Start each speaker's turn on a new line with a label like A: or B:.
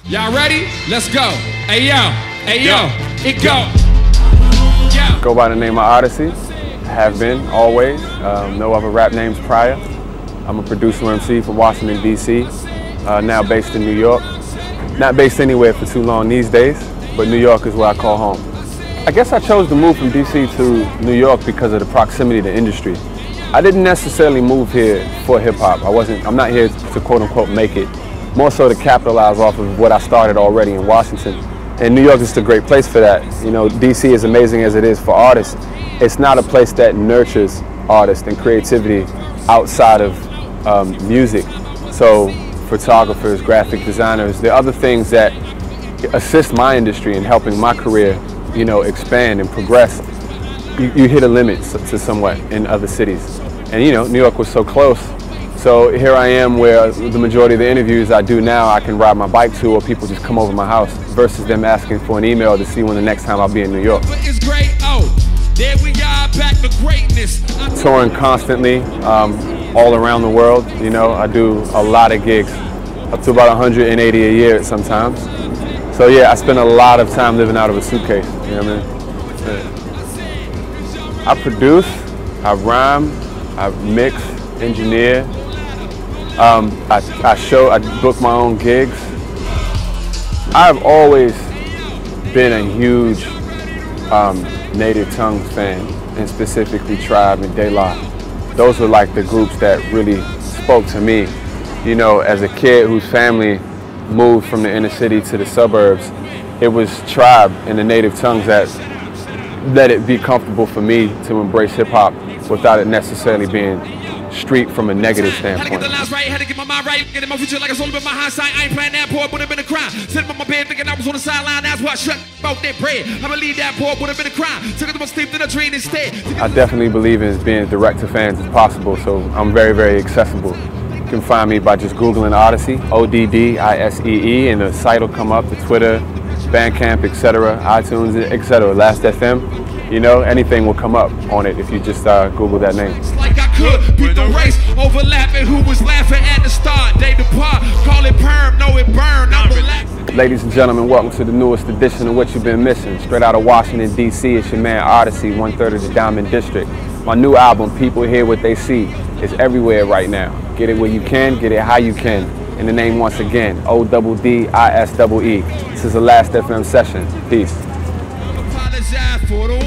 A: Y'all ready? Let's go. Hey yo, it go. Yo.
B: Go by the name of Oddisee. Have been, always. No other rap names prior. I'm a producer MC from Washington, D.C., now based in New York. Not based anywhere for too long these days, but New York is where I call home. I guess I chose to move from D.C. to New York because of the proximity to industry. I didn't necessarily move here for hip-hop. I'm not here to quote-unquote make it. More so to capitalize off of what I started already in Washington. And New York is a great place for that. You know, D.C. is amazing as it is for artists. It's not a place that nurtures artists and creativity outside of music. So photographers, graphic designers, there are other things that assist my industry in helping my career, you know, expand and progress. You hit a limit to somewhat in other cities. And you know, New York was so close. So here I am where the majority of the interviews I do now I can ride my bike to, or people just come over my house versus them asking for an email to see when the next time I'll be in New York.
A: It's great. Oh, there we are, back to greatness.
B: Touring constantly, all around the world. You know, I do a lot of gigs, up to about 180 a year sometimes. So yeah, I spend a lot of time living out of a suitcase. You know what I mean? I produce, I rhyme, I mix, engineer. I book my own gigs. I've always been a huge Native Tongues fan, and specifically Tribe and De La. Those were like the groups that really spoke to me. You know, as a kid whose family moved from the inner city to the suburbs, it was Tribe and the Native Tongues that let it be comfortable for me to embrace hip hop without it necessarily being street from a negative standpoint.
A: Had to get the lines right, had to get my mind right, get in my future like it's all about my hindsight. I ain't playing that poor, would have been a crime. Sitting on my bed thinking I was on the sideline, that's why I shut about that bread. I believe that poor would have been a crime. Took it to my sleep to the dream instead.
B: I definitely believe in being as direct to fans as possible, so I'm very, very accessible. You can find me by just Googling Oddisee, Oddisee, and the site will come up, the Twitter, Bandcamp, etc., iTunes, etc., Last.fm. You know, anything will come up on it if you just Google that name.
A: Like I could beat the race, overlapping who was laughing at the start. They depart, call it perm, no it burn, I'm relaxing.
B: Ladies and gentlemen, welcome to the newest edition of What You've Been Missing. Straight out of Washington, D.C., it's your man Oddisee, 1/3 of the Diamond District. My new album, People Hear What They See, is everywhere right now. Get it where you can, get it how you can. And the name once again, Oddisee. This is a Last.fm session. Peace.
A: Apologize for the